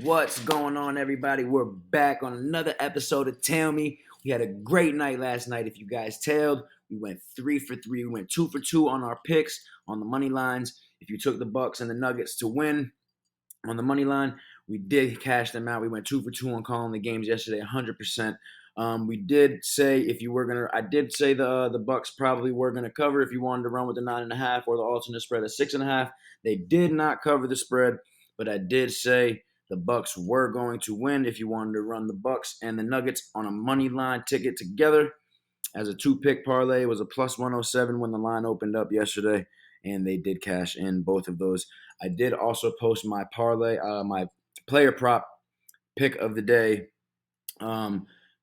What's going on, everybody? We're back on another episode of Tell Me. We had a great night last night. If you guys tailed, we went 3 for 3. We went 2 for 2 on our picks on the money lines. If you took the Bucks and the Nuggets to win on the money line, we did cash them out. We went 2 for 2 on calling the games yesterday, 100%. We did say I did say the Bucks probably were gonna cover if you wanted to run with the 9.5 or the alternate spread of 6.5. They did not cover the spread, but I did say the Bucks were going to win if you wanted to run the Bucks and the Nuggets on a money line ticket together as a two-pick parlay. It was a plus 107 when the line opened up yesterday, and they did cash in both of those. I did also post my parlay, my player prop pick of the day,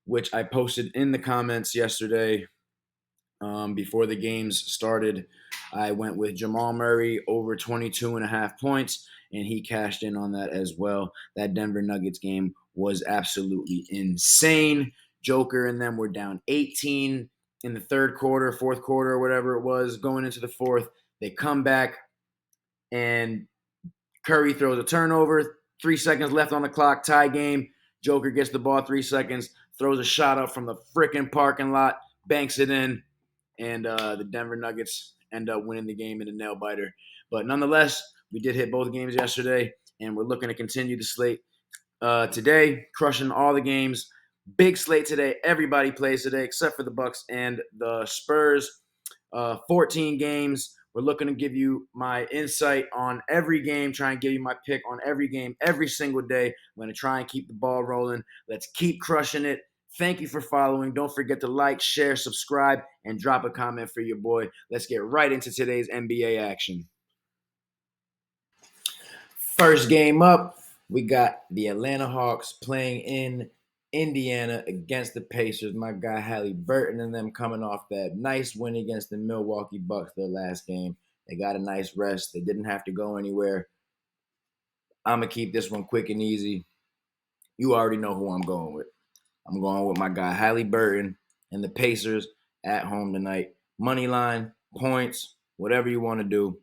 which I posted in the comments yesterday before the games started. I went with Jamal Murray over 22.5 points, and he cashed in on that as well. That Denver Nuggets game was absolutely insane. Joker and them were down 18 in the third quarter, fourth quarter, or whatever it was, going into the fourth. They come back, and Curry throws a turnover. 3 seconds left on the clock, tie game. Joker gets the ball 3 seconds, throws a shot up from the freaking parking lot, banks it in, and the Denver Nuggets end up winning the game in a nail biter. But nonetheless, we did hit both games yesterday, and we're looking to continue the slate today, crushing all the games. Big slate today. Everybody plays today except for the Bucks and the Spurs. 14 games. We're looking to give you my insight on every game, try and give you my pick on every game every single day. I'm going to try and keep the ball rolling. Let's keep crushing it. Thank you for following. Don't forget to like, share, subscribe, and drop a comment for your boy. Let's get right into today's NBA action. First game up, we got the Atlanta Hawks playing in Indiana against the Pacers. My guy Halliburton and them coming off that nice win against the Milwaukee Bucks their last game. They got a nice rest. They didn't have to go anywhere. I'm going to keep this one quick and easy. You already know who I'm going with. I'm going with my guy Halliburton and the Pacers at home tonight. Money line, points, whatever you want to do.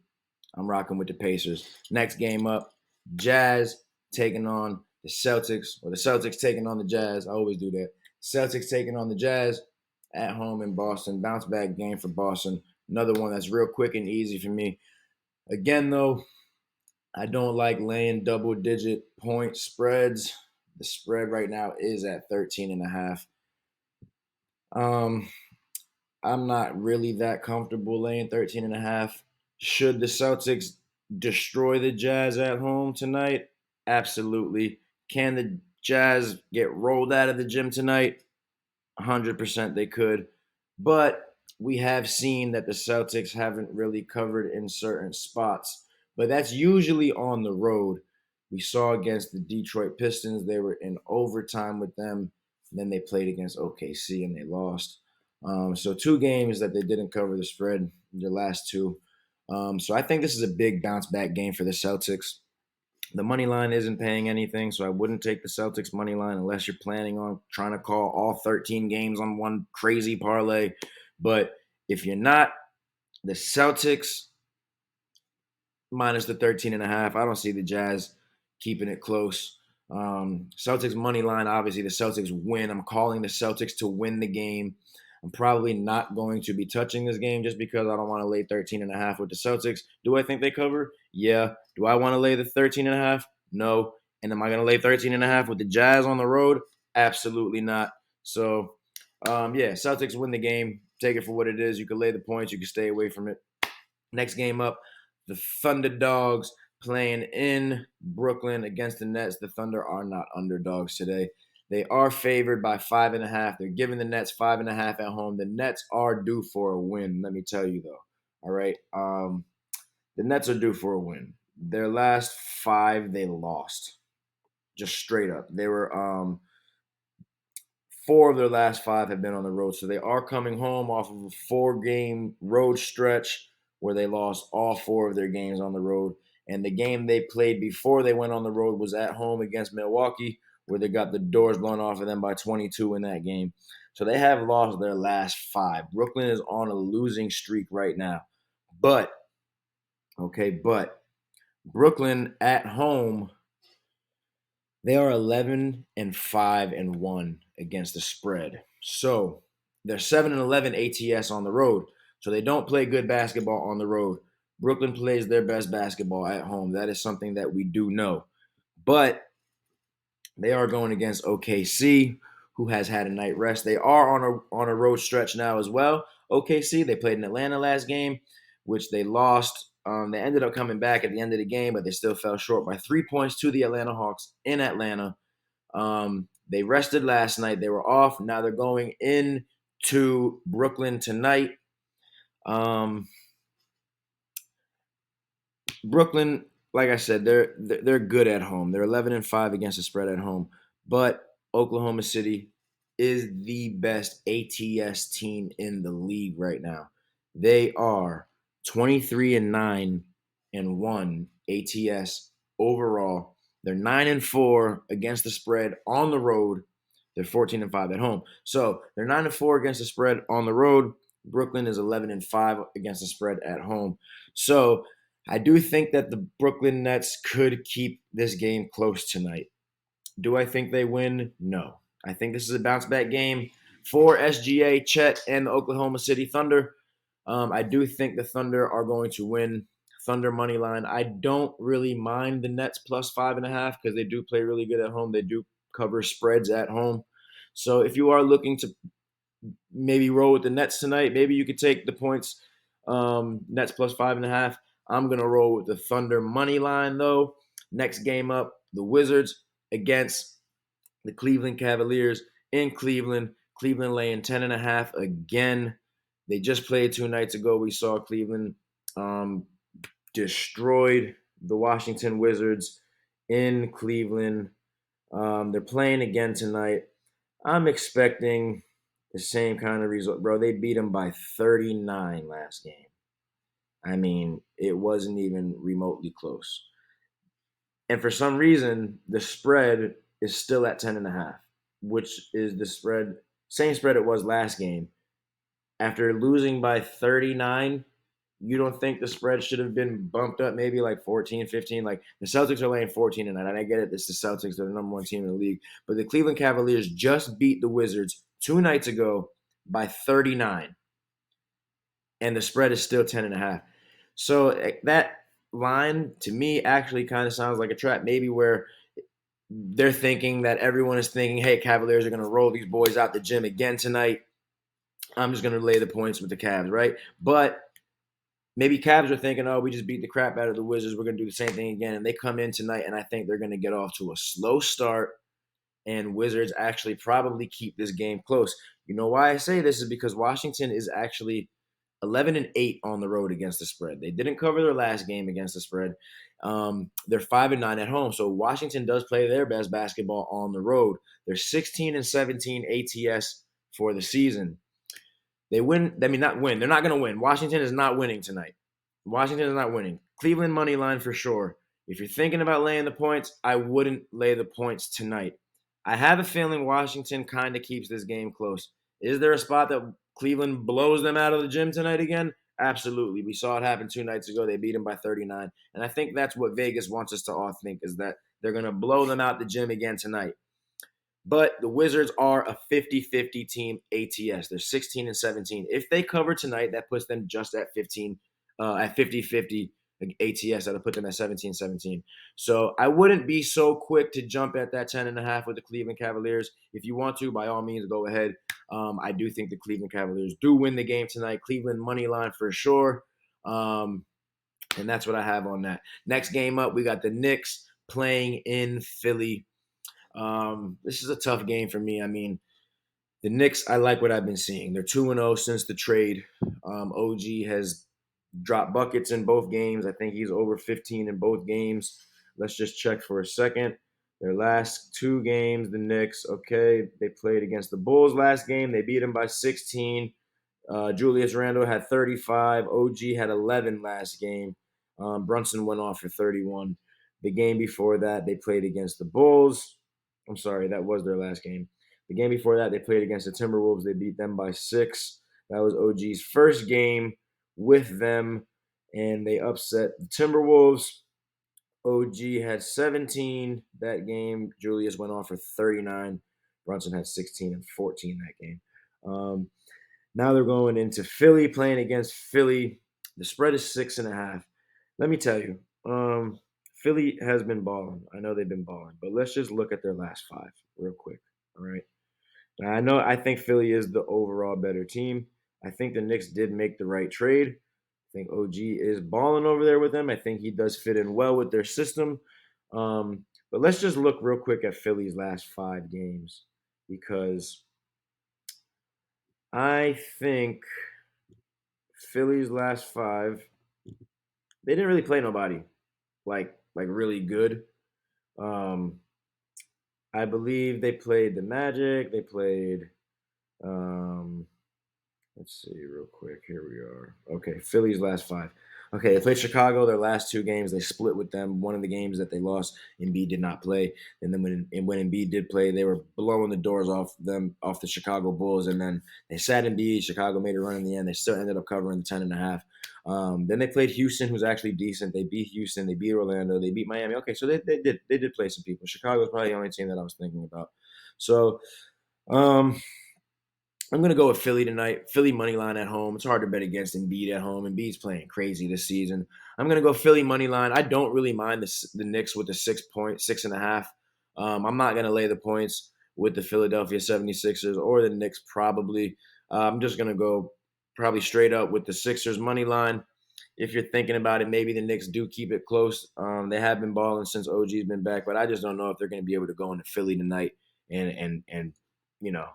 I'm rocking with the Pacers. Next game up, Jazz taking on the Celtics, or the Celtics taking on the Jazz. I always do that. Celtics taking on the Jazz at home in Boston. Bounce back game for Boston. Another one that's real quick and easy for me. Again, though, I don't like laying double-digit point spreads. The spread right now is at 13.5. I'm not really that comfortable laying 13.5. Should the Celtics destroy the Jazz at home tonight? Absolutely. Can the Jazz get rolled out of the gym tonight? 100% they could. But we have seen that the Celtics haven't really covered in certain spots. But that's usually on the road. We saw against the Detroit Pistons, they were in overtime with them. Then they played against OKC and they lost. So 2 games that they didn't cover the spread, the last two. So I think this is a big bounce back game for the Celtics. The money line isn't paying anything, so I wouldn't take the Celtics money line unless you're planning on trying to call all 13 games on one crazy parlay. But if you're not, the Celtics minus the 13.5. I don't see the Jazz keeping it close. Celtics money line, obviously the Celtics win. I'm calling the Celtics to win the game. I'm probably not going to be touching this game just because I don't want to lay 13.5 with the Celtics. Do I think they cover? Yeah. Do I want to lay the 13.5? No. And am I going to lay 13.5 with the Jazz on the road? Absolutely not. So, yeah, Celtics win the game. Take it for what it is. You can lay the points. You can stay away from it. Next game up, the Thunder Dogs playing in Brooklyn against the Nets. The Thunder are not underdogs today. They are favored by 5.5. They're giving the Nets 5.5 at home. The Nets are due for a win, let me tell you, though. All right. The Nets are due for a win. Their last 5, they lost. Just straight up. They were 4 of their last 5 have been on the road. So they are coming home off of a 4-game road stretch where they lost all 4 of their games on the road. And the game they played before they went on the road was at home against Milwaukee, where they got the doors blown off of them by 22 in that game. So they have lost their last 5. Brooklyn is on a losing streak right now. But Brooklyn at home They are 11-5-1 against the spread. So they're 7-11 ATS on the road. So they don't play good basketball on the road. Brooklyn plays their best basketball at home. That is something that we do know. But they are going against OKC, who has had a night rest. They are on a road stretch now as well. OKC, they played in Atlanta last game, which they lost. They ended up coming back at the end of the game, but they still fell short by 3 points to the Atlanta Hawks in Atlanta. They rested last night. They were off. Now they're going into Brooklyn tonight. Um, Brooklyn, like I said, they're good at home. They're 11-5 against the spread at home. But Oklahoma City is the best ATS team in the league right now. They are 23-9-1 ATS overall. They're 9-4 against the spread on the road. They're 14-5 at home. So they're 9-4 against the spread on the road. Brooklyn is 11-5 against the spread at home. So I do think that the Brooklyn Nets could keep this game close tonight. Do I think they win? No. I think this is a bounce back game for SGA, Chet, and the Oklahoma City Thunder. I do think the Thunder are going to win. Thunder money line. I don't really mind the Nets plus 5.5 because they do play really good at home. They do cover spreads at home. So if you are looking to maybe roll with the Nets tonight, maybe you could take the points. Nets plus 5.5. I'm gonna roll with the Thunder money line though. Next game up, the Wizards against the Cleveland Cavaliers in Cleveland. Cleveland laying 10.5 again. They just played 2 nights ago. We saw Cleveland destroyed the Washington Wizards in Cleveland. They're playing again tonight. I'm expecting the same kind of result, bro. They beat them by 39 last game. I mean, it wasn't even remotely close. And for some reason, the spread is still at 10.5, which is the spread, same spread it was last game. After losing by 39, you don't think the spread should have been bumped up maybe like 14, 15? Like the Celtics are laying 14 tonight, and I get it. It's the Celtics. They're the number one team in the league. But the Cleveland Cavaliers just beat the Wizards 2 nights ago by 39, and the spread is still 10.5. So that line to me actually kind of sounds like a trap. Maybe where they're thinking that everyone is thinking, hey, Cavaliers are going to roll these boys out the gym again tonight. I'm just going to lay the points with the Cavs, right? But maybe Cavs are thinking, oh, we just beat the crap out of the Wizards. We're going to do the same thing again. And they come in tonight, and I think they're going to get off to a slow start, and Wizards actually probably keep this game close. You know why I say this is because Washington is actually 11-8 on the road against the spread. They didn't cover their last game against the spread. They're 5-9 at home. So Washington does play their best basketball on the road. They're 16-17 ATS for the season. They win. I mean, not win. They're not going to win. Washington is not winning tonight. Washington is not winning. Cleveland money line for sure. If you're thinking about laying the points, I wouldn't lay the points tonight. I have a feeling Washington kind of keeps this game close. Is there a spot that Cleveland blows them out of the gym tonight again? Absolutely. We saw it happen 2 nights ago. They beat them by 39. And I think that's what Vegas wants us to all think is that they're going to blow them out the gym again tonight. But the Wizards are a 50-50 team ATS. They're 16-17. If they cover tonight, that puts them just at 15, at 50-50 ATS. That'll put them at 17-17. So I wouldn't be so quick to jump at that 10.5 with the Cleveland Cavaliers. If you want to, by all means, go ahead. I do think the Cleveland Cavaliers do win the game tonight. Cleveland money line for sure. And that's what I have on that. Next game up, we got the Knicks playing in Philly. This is a tough game for me. I mean, the Knicks, I like what I've been seeing. They're 2-0 since the trade. OG has dropped buckets in both games. I think he's over 15 in both games. Let's just check for a second. Their last 2 games, the Knicks, okay, they played against the Bulls last game. They beat them by 16. Julius Randle had 35. OG had 11 last game. Brunson went off for 31. The game before that, they played against the Bulls. I'm sorry, that was their last game. The game before that, they played against the Timberwolves. They beat them by 6. That was OG's first game with them, and they upset the Timberwolves. OG had 17 that game. Julius went off for 39. Brunson had 16 and 14 that game. Um, Now they're going into Philly, playing against Philly. The spread is 6.5. Let me tell you, Philly has been balling. I know they've been balling, but let's just look at their last five real quick. All right. Now, I think Philly is the overall better team. I think the Knicks did make the right trade. I think OG is balling over there with them. I think he does fit in well with their system. But let's just look real quick at Philly's last five games because I think Philly's last five, they didn't really play nobody like really good. Um, I believe they played the Magic. They played um, let's see real quick. Here we are. Okay, Philly's last five. Okay, they played Chicago their last two games. They split with them. One of the games that they lost, Embiid did not play. And then when Embiid did play, they were blowing the doors off the Chicago Bulls. And then they sat Embiid. Chicago made a run in the end. They still ended up covering the 10.5. Then they played Houston, who's actually decent. They beat Houston. They beat Orlando. They beat Miami. Okay, so they did play some people. Chicago was probably the only team that I was thinking about. So um, I'm gonna go with Philly tonight. Philly money line at home. It's hard to bet against Embiid at home. Embiid's playing crazy this season. I'm gonna go Philly money line. I don't really mind the Knicks with the 6.6.5. I'm not gonna lay the points with the Philadelphia 76ers or the Knicks probably. I'm just gonna go probably straight up with the Sixers money line. If you're thinking about it, maybe the Knicks do keep it close. They have been balling since OG's been back, but I just don't know if they're gonna be able to go into Philly tonight and you know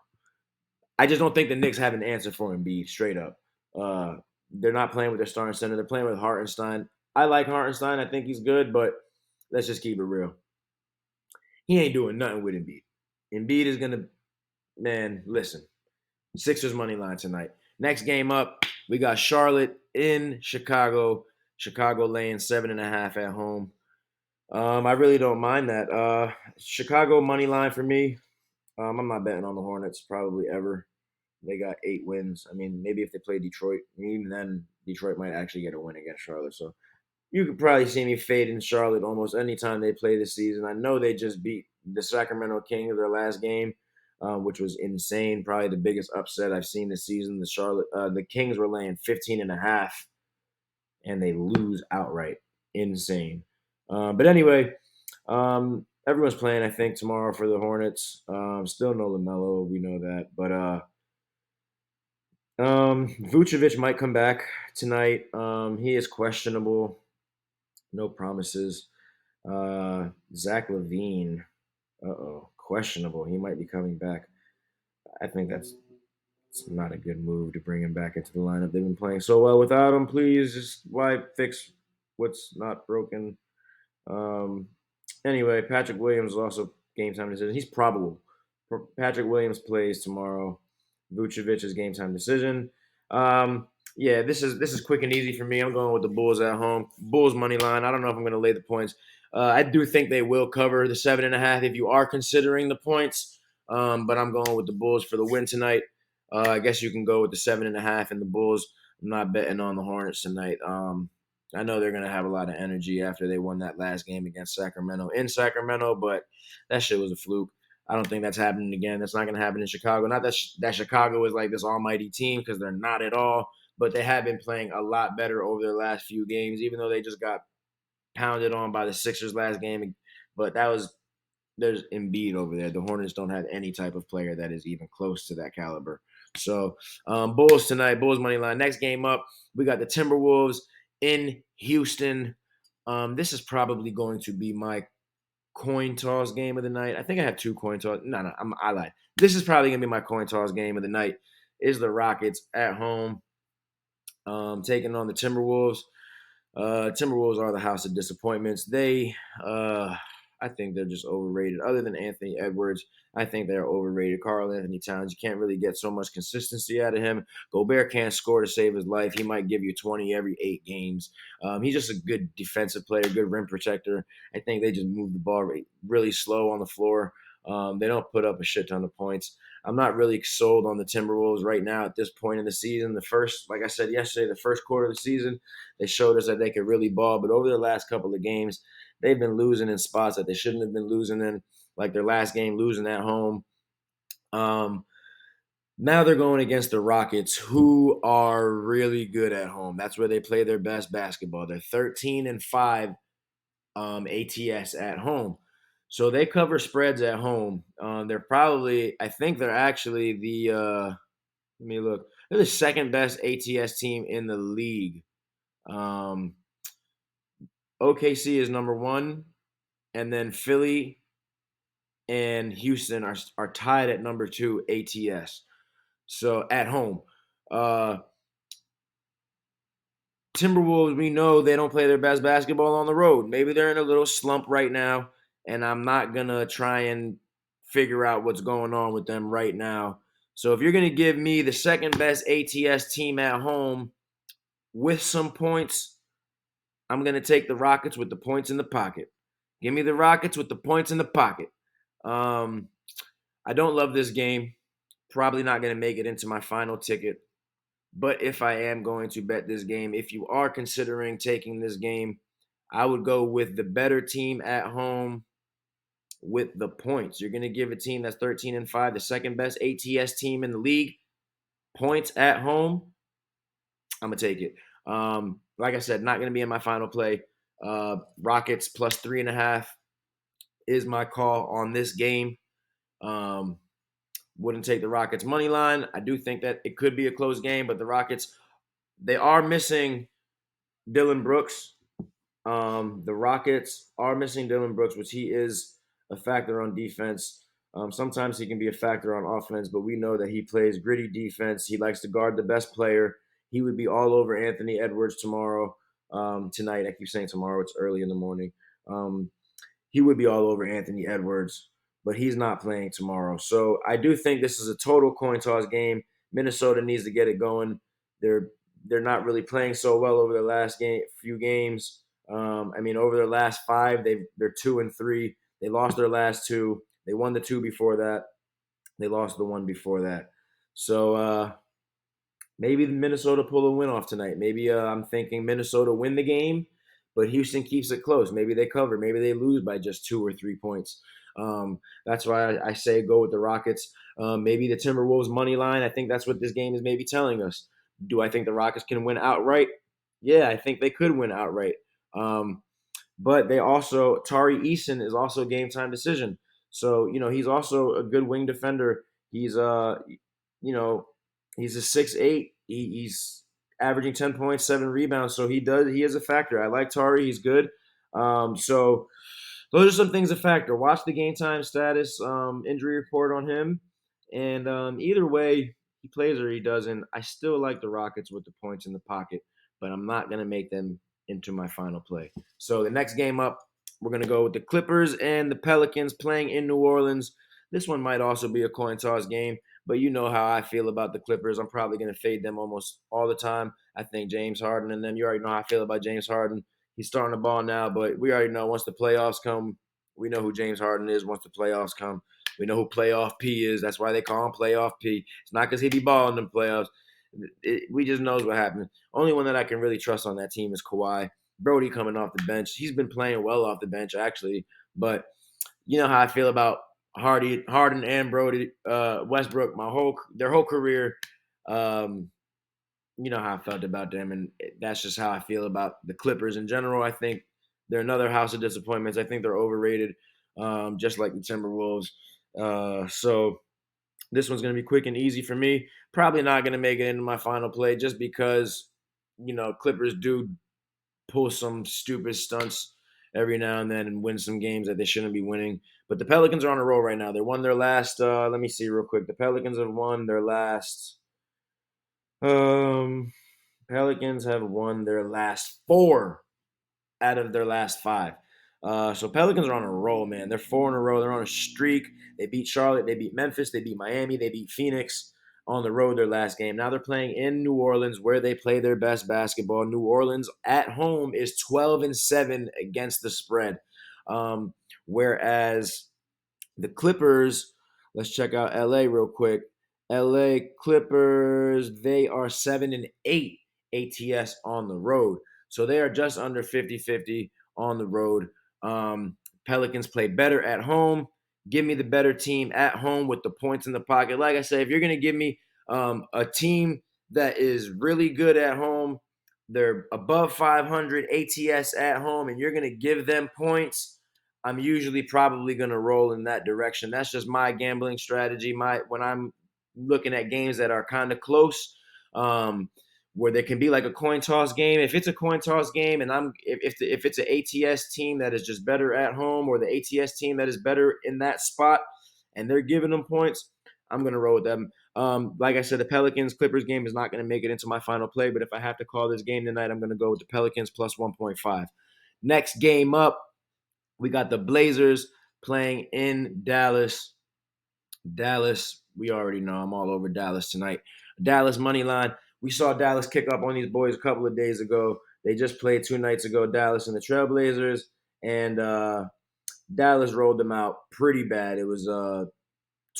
I just don't think the Knicks have an answer for Embiid, straight up. Uh, they're not playing with their starting center. They're playing with Hartenstein. I like Hartenstein. I think he's good, but let's just keep it real. He ain't doing nothing with Embiid. Embiid is going to, man, listen. Sixers money line tonight. Next game up, we got Charlotte in Chicago. Chicago laying 7.5 at home. I really don't mind that. Chicago money line for me. I'm not betting on the Hornets probably ever. They got 8 wins. I mean, maybe if they play Detroit, even then Detroit might actually get a win against Charlotte. So you could probably see me fading Charlotte almost anytime they play this season. I know they just beat the Sacramento Kings their last game, which was insane. Probably the biggest upset I've seen this season. The Kings were laying 15.5, and they lose outright. Insane. But anyway, everyone's playing. I think tomorrow for the Hornets. Still no Lamelo. We know that, but Vucevic might come back tonight. He is questionable. No promises. Zach Levine, questionable. He might be coming back. I think it's not a good move to bring him back into the lineup. They've been playing so well without him. Please, just why fix what's not broken? Um, Anyway, Patrick Williams is also game time decision. He's probable. Patrick Williams plays tomorrow. Vucevic is game time decision. Um, yeah, this is quick and easy for me. I'm going with the Bulls at home. Bulls money line. I don't know if I'm going to lay the points. I do think they will cover the 7.5 if you are considering the points. But I'm going with the Bulls for the win tonight. I guess you can go with the 7.5 and the Bulls. I'm not betting on the Hornets tonight. I know they're going to have a lot of energy after they won that last game against Sacramento in Sacramento, but that shit was a fluke. I don't think that's happening again. That's not going to happen in Chicago. Not that Chicago is like this almighty team, because they're not at all, but they have been playing a lot better over their last few games, even though they just got pounded on by the Sixers last game. But there's Embiid over there. The Hornets don't have any type of player that is even close to that caliber. So Bulls tonight, Bulls money line. Next game up, we got the Timberwolves in Houston. This is probably going to be my coin toss game of the night. I think I have two coin toss. No, I lied. This is probably gonna be my coin toss game of the night. Is the Rockets at home, taking on the Timberwolves. Timberwolves are the house of disappointments. I think they're just overrated. Other than Anthony Edwards, I think they're overrated. Karl Anthony Towns, you can't really get so much consistency out of him. Gobert can't score to save his life. He might give you 20 every 8 games. He's just a good defensive player, good rim protector. I think they just move the ball really slow on the floor. They don't put up a shit ton of points. I'm not really sold on the Timberwolves right now at this point in the season. Like I said yesterday, the first quarter of the season, they showed us that they could really ball. But over the last couple of games, they've been losing in spots that they shouldn't have been losing in, like their last game, losing at home. Um, Now they're going against the Rockets, who are really good at home. That's where they play their best basketball. They're 13-5 ATS at home. So they cover spreads at home. They're probably, I think they're actually let me look. They're the second best ATS team in the league. Um, OKC is number one, and then Philly and Houston are tied at number two ATS. So at home. Uh, Timberwolves, we know they don't play their best basketball on the road. Maybe they're in a little slump right now, and I'm not going to try and figure out what's going on with them right now. So if you're going to give me the second best ATS team at home with some points, I'm going to take the Rockets with the points in the pocket. Give me the Rockets with the points in the pocket. Um, I don't love this game. Probably not going to make it into my final ticket. But if I am going to bet this game, if you are considering taking this game, I would go with the better team at home with the points. You're going to give a team that's 13-5, the second best ATS team in the league, points at home. I'm going to take it. Like I said, not going to be in my final play. Rockets plus 3.5 is my call on this game. Um, wouldn't take the Rockets money line. I do think that it could be a close game, but the Rockets, they are missing Dillon Brooks. The Rockets are missing Dillon Brooks, which he is a factor on defense. Sometimes he can be a factor on offense, but we know that he plays gritty defense. He likes to guard the best player. He would be all over Anthony Edwards tomorrow, tonight. I keep saying tomorrow. It's early in the morning. Um, he would be all over Anthony Edwards, but he's not playing tomorrow. So I do think this is a total coin toss game. Minnesota needs to get it going. They're they're not really playing so well over the last few games. Over their last five, they're 2-3. They lost their last two. They won the two before that. They lost the one before that. So maybe Minnesota pull a win off tonight. Maybe I'm thinking Minnesota win the game, but Houston keeps it close. Maybe they cover. Maybe they lose by just 2 or 3 points. That's why I say go with the Rockets. Maybe the Timberwolves money line. I think that's what this game is maybe telling us. Do I think the Rockets can win outright? Yeah, I think they could win outright. But they also Tari Eason is also a game time decision. So he's also a good wing defender. He's you know he's a 6'8". He's averaging 10 points, 7 rebounds. So he is a factor. I like Tari. He's good. So those are some things to factor. Watch the game time status, injury report on him, and either way he plays or he doesn't. I still like the Rockets with the points in the pocket, but I'm not gonna make them into my final play. So the next game up, we're gonna go with the Clippers and the Pelicans playing in New Orleans. This one might also be a coin toss game, but you know how I feel about the Clippers. I'm probably gonna fade them almost all the time. I think James Harden and them. You already know how I feel about James Harden. He's starting the ball now, but we already know once the playoffs come, we know who James Harden is. Once the playoffs come, we know who Playoff P is. That's why they call him Playoff P. It's not because he be balling in the playoffs. We just knows what happened. Only one that I can really trust on that team is Kawhi. Brody coming off the bench. He's been playing well off the bench actually, but you know how I feel about Harden and Brody, Westbrook. Their whole career. Um, you know how I felt about them, and that's just how I feel about the Clippers in general. I think they're another house of disappointments. I think they're overrated, just like the Timberwolves. So this one's going to be quick and easy for me. Probably not going to make it into my final play just because, Clippers do pull some stupid stunts every now and then and win some games that they shouldn't be winning. But the Pelicans are on a roll right now. They won their last, let me see real quick. The Pelicans have won their last, um, Pelicans have won their last 4 out of their last 5. So Pelicans are on a roll, man. They're 4 in a row. They're on a streak. They beat Charlotte. They beat Memphis. They beat Miami. They beat Phoenix on the road their last game. Now they're playing in New Orleans where they play their best basketball. New Orleans at home is 12-7 against the spread. Whereas the Clippers, let's check out LA real quick. LA Clippers, they are 7-8 ATS on the road. So they are just under 50-50 on the road. Pelicans play better at home. Give me the better team at home with the points in the pocket. Like I said, if you're going to give me a team that is really good at home, they're above 500 ATS at home, and you're going to give them points, I'm usually probably going to roll in that direction. That's just my gambling strategy. When I'm looking at games that are kind of close, where there can be like a coin toss game. If it's a coin toss game, and if it's an ATS team that is just better at home, or the ATS team that is better in that spot, and they're giving them points, I'm gonna roll with them. Like I said, the Pelicans Clippers game is not gonna make it into my final play, but if I have to call this game tonight, I'm gonna go with the Pelicans plus 1.5. Next game up, we got the Blazers playing in Dallas. Dallas, we already know I'm all over Dallas tonight. Dallas money line. We saw Dallas kick up on these boys a couple of days ago. They just played 2 nights ago, Dallas and the Trailblazers, and Dallas rolled them out pretty bad. It was a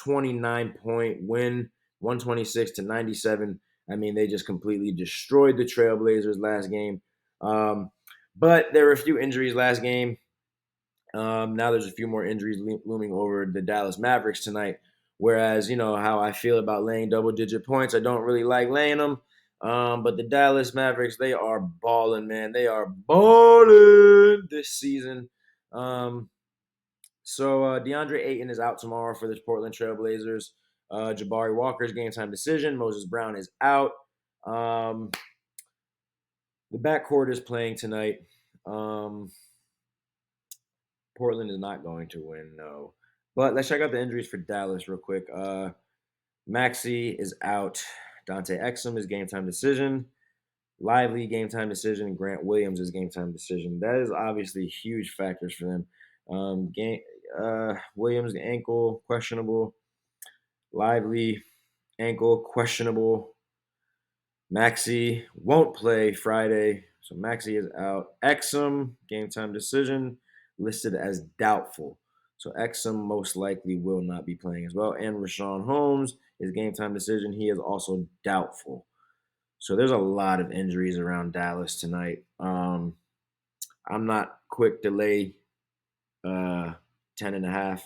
29-point win, 126-97. I mean, they just completely destroyed the Trailblazers last game. But there were a few injuries last game. Now there's a few more injuries looming over the Dallas Mavericks tonight. Whereas, you know, how I feel about laying double-digit points, I don't really like laying them. But the Dallas Mavericks, they are balling, man. They are balling this season. So DeAndre Ayton is out tomorrow for the Portland Trailblazers. Jabari Walker's game time decision. Moses Brown is out. The backcourt is playing tonight. Portland is not going to win, no. But let's check out the injuries for Dallas real quick. Maxey is out. Dante Exum is game time decision. Lively game time decision. Grant Williams is game time decision. That is obviously huge factors for them. Williams ankle questionable. Lively ankle questionable. Maxey won't play Friday, so Maxey is out. Exum game time decision listed as doubtful. So Exum most likely will not be playing as well. And Rashawn Holmes is game time decision. He is also doubtful. So there's a lot of injuries around Dallas tonight. I'm not quick to lay 10.5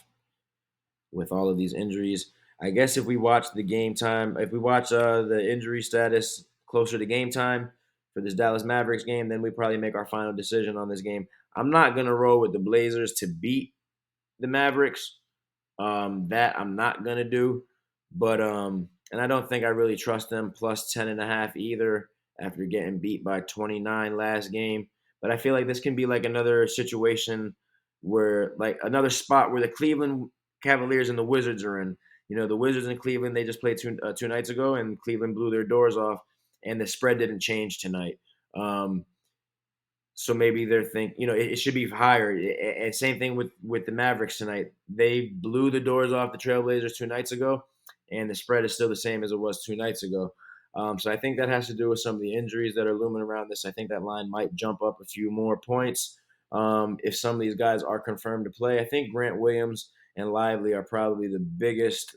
with all of these injuries. I guess if we watch the game time, if we watch the injury status closer to game time for this Dallas Mavericks game, then we probably make our final decision on this game. I'm not going to roll with the Blazers to beat the Mavericks. That I'm not going to do. But, and I don't think I really trust them plus 10.5 either after getting beat by 29 last game. But I feel like this can be like another situation where, like another spot where the Cleveland Cavaliers and the Wizards are in. You know, the Wizards and Cleveland, they just played 2 nights ago, and Cleveland blew their doors off, and the spread didn't change tonight. So maybe they're thinking, you know, it should be higher. And same thing with the Mavericks tonight. They blew the doors off the Trailblazers 2 nights ago, and the spread is still the same as it was 2 nights ago. So I think that has to do with some of the injuries that are looming around this. I think that line might jump up a few more points if some of these guys are confirmed to play. I think Grant Williams and Lively are probably the biggest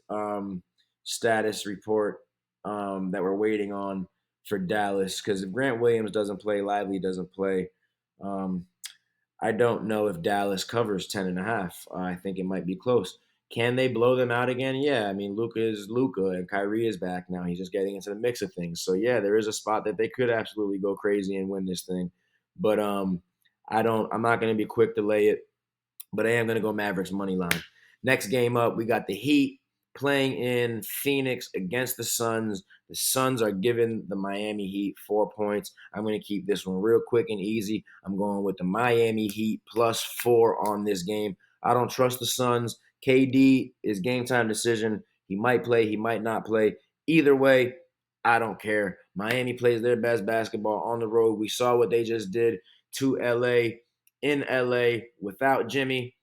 status report that we're waiting on for Dallas, because if Grant Williams doesn't play, Lively doesn't play. I don't know if Dallas covers 10.5. I think it might be close. Can they blow them out again? Yeah. I mean, Luka is Luka, and Kyrie is back now. He's just getting into the mix of things. So yeah, there is a spot that they could absolutely go crazy and win this thing. But I'm not gonna be quick to lay it, but I am going to go Mavericks money line. Next game up, we got the Heat playing in Phoenix against the Suns. The Suns are giving the Miami Heat 4 points. I'm going to keep this one real quick and easy. I'm going with the Miami Heat plus 4 on this game. I don't trust the Suns. KD is game time decision. He might play, he might not play. Either way, I don't care. Miami plays their best basketball on the road. We saw what they just did to LA in LA without Jimmy.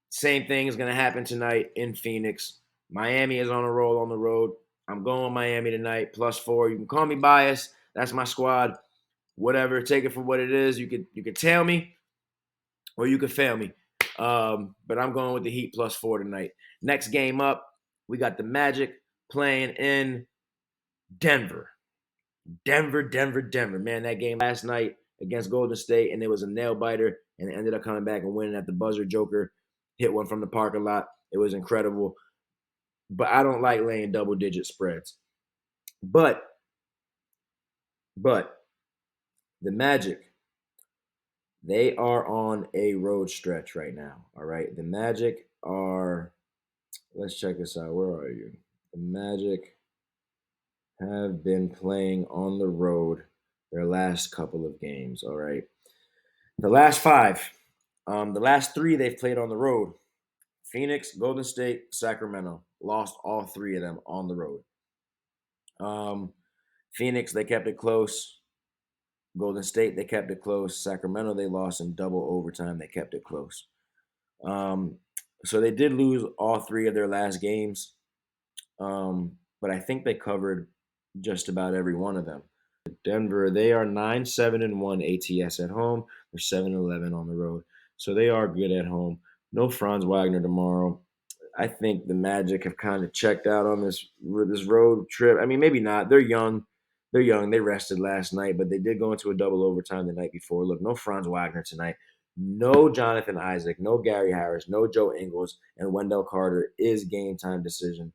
Same thing is going to happen tonight in Phoenix. Miami is on a roll on the road. I'm going Miami tonight, plus 4. You can call me biased. That's my squad. Whatever. Take it for what it is. You could tell me or you could fail me. But I'm going with the Heat plus 4 tonight. Next game up, we got the Magic playing in Denver. Denver. Man, that game last night against Golden State, and it was a nail biter. and they ended up coming back and winning at the buzzer. Joker hit one from the parking lot. It was incredible. But I don't like laying double-digit spreads. But the Magic, they are on a road stretch right now. All right. The Magic are, let's check this out. Where are you? The Magic have been playing on the road their last couple of games. All right. The last five, the last three they've played on the road: Phoenix, Golden State, Sacramento. Lost all three of them on the road. Phoenix, they kept it close. Golden State, they kept it close. Sacramento, they lost in double overtime. They kept it close. Um, so they did lose all three of their last games, but I think they covered just about every one of them. Denver, they are 9-7-1 ATS at home. They're 7-11 on the road, so they are good at home. No Franz Wagner tomorrow. I think the Magic have kind of checked out on this road trip. I mean, maybe not. They're young. They're young. They rested last night, but they did go into a double overtime the night before. Look, no Franz Wagner tonight. No Jonathan Isaac. No Gary Harris. No Joe Ingles. And Wendell Carter is game time decision.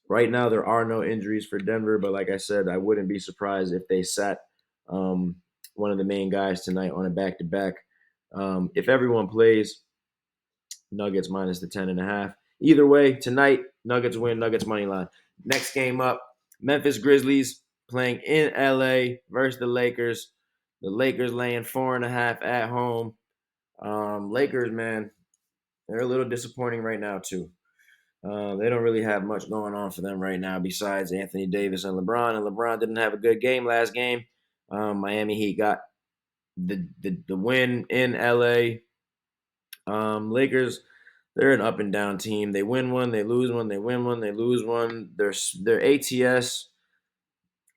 Right now, there are no injuries for Denver, but like I said, I wouldn't be surprised if they sat one of the main guys tonight on a back to back. If everyone plays, Nuggets minus the 10.5. Either way, tonight, Nuggets win, Nuggets money line. Next game up, Memphis Grizzlies playing in LA versus the Lakers. The Lakers laying 4.5 at home. Lakers, man, they're a little disappointing right now, too. They don't really have much going on for them right now besides Anthony Davis and LeBron. And LeBron didn't have a good game last game. Miami Heat got the win in LA. Lakers, they're an up and down team. They win one, they lose one, they win one, they lose one. Their ATS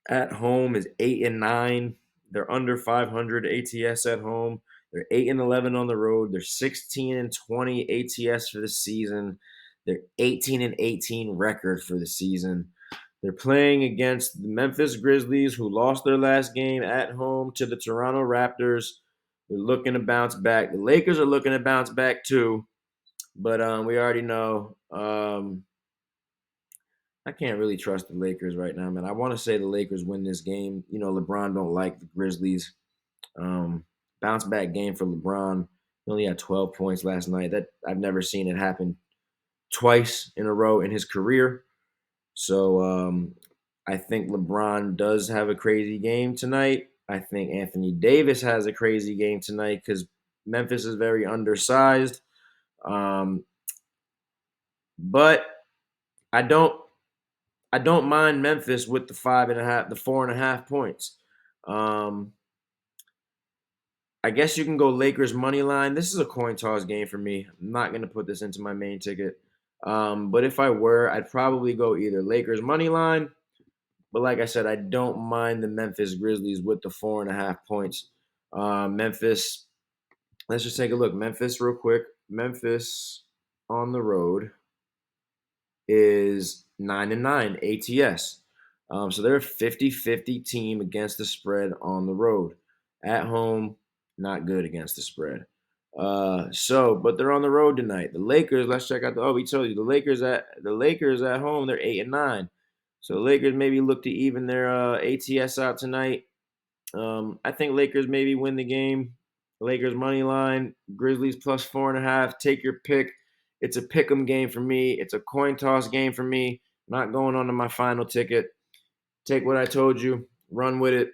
at home is 8-9. They're under 500 ATS at home. They're 8-11 on the road. They're 16-20 ATS for the season. They're 18-18 record for the season. They're playing against the Memphis Grizzlies, who lost their last game at home to the Toronto Raptors. They're looking to bounce back. The Lakers are looking to bounce back too, but we already know. I can't really trust the Lakers right now, man. I want to say the Lakers win this game. You know, LeBron don't like the Grizzlies. Bounce back game for LeBron. He only had 12 points last night. That I've never seen it happen twice in a row in his career. So I think LeBron does have a crazy game tonight. I think Anthony Davis has a crazy game tonight because Memphis is very undersized. But I don't mind Memphis with the 5.5, the 4.5 points. I guess you can go Lakers money line. This is a coin toss game for me. I'm not going to put this into my main ticket. But if I were, I'd probably go either Lakers money line. But like I said, I don't mind the Memphis Grizzlies with the 4.5 points. Memphis, let's just take a look. Memphis real quick. Memphis on the road is 9-9 ATS. So they're a 50-50 team against the spread on the road. At home, not good against the spread. But they're on the road tonight. The Lakers, let's check out we told you the Lakers at home, they're 8-9. So the Lakers maybe look to even their ATS out tonight. I think Lakers maybe win the game. Lakers money line, Grizzlies plus 4.5. Take your pick. It's a pick 'em game for me. It's a coin toss game for me. Not going on to my final ticket. Take what I told you, run with it.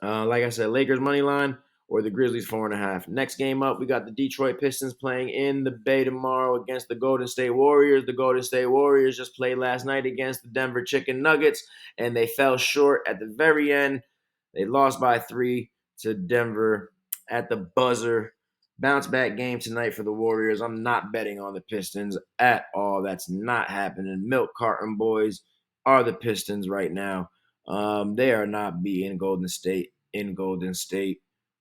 Like I said, Lakers money line or the Grizzlies 4.5. Next game up, we got the Detroit Pistons playing in the Bay tomorrow against the Golden State Warriors. The Golden State Warriors just played last night against the Denver Chicken Nuggets, and they fell short at the very end. They lost by 3 to Denver at the buzzer. Bounce back game tonight for the Warriors. I'm not betting on the Pistons at all. That's not happening. Milk carton boys are the Pistons right now. They are not beating Golden State in Golden State.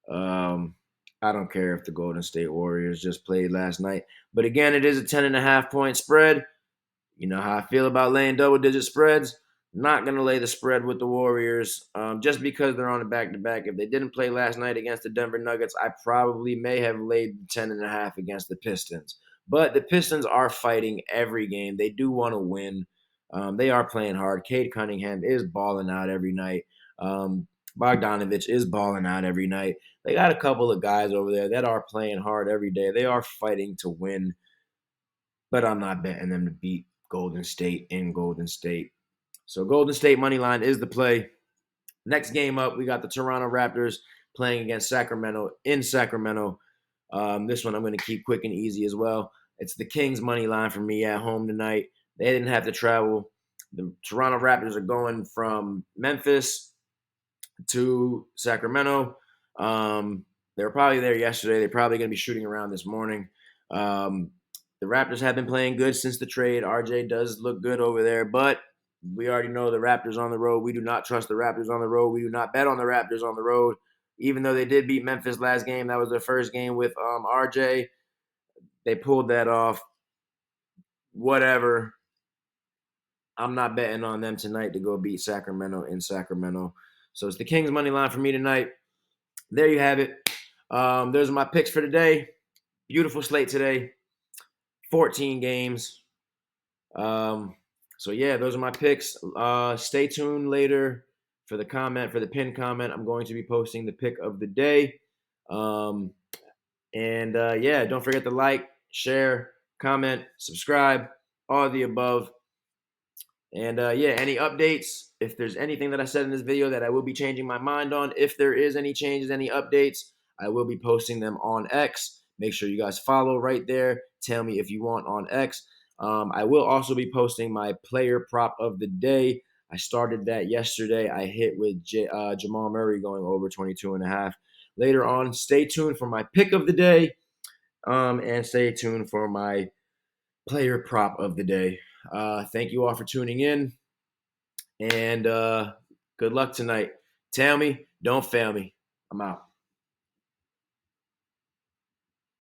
I don't care if the Golden State Warriors just played last night. But again, it is a 10.5 point spread. You know how I feel about laying double-digit spreads. Not going to lay the spread with the Warriors just because they're on a back-to-back. If they didn't play last night against the Denver Nuggets, I probably may have laid 10.5 against the Pistons. But the Pistons are fighting every game. They do want to win. They are playing hard. Cade Cunningham is balling out every night. Bogdanovich is balling out every night. They got a couple of guys over there that are playing hard every day. They are fighting to win, but I'm not betting them to beat Golden State in Golden State. So Golden State money line is the play. Next game up, we got the Toronto Raptors playing against Sacramento in Sacramento. This one I'm going to keep quick and easy as well. It's the Kings money line for me at home tonight. They didn't have to travel. The Toronto Raptors are going from Memphis to Sacramento. They were probably there yesterday. They're probably going to be shooting around this morning. The Raptors have been playing good since the trade. RJ does look good over there, but we already know the Raptors on the road. We do not trust the Raptors on the road. We do not bet on the Raptors on the road. Even though they did beat Memphis last game, that was their first game with RJ. They pulled that off. Whatever. I'm not betting on them tonight to go beat Sacramento in Sacramento. So it's the Kings money line for me tonight. There you have it. Those are my picks for today. Beautiful slate today. 14 games. So yeah, those are my picks. Stay tuned later for the pinned comment. I'm going to be posting the pick of the day. Yeah, don't forget to like, share, comment, subscribe, all of the above. And yeah, any updates? If there's anything that I said in this video that I will be changing my mind on, if there is any changes, any updates, I will be posting them on X. Make sure you guys follow right there. Tell me if you want on X. I will also be posting my player prop of the day. I started that yesterday. I hit with Jamal Murray going over 22.5. Later on, stay tuned for my pick of the day, and stay tuned for my player prop of the day. Thank you all for tuning in, and good luck tonight. Tell me, don't fail me. I'm out.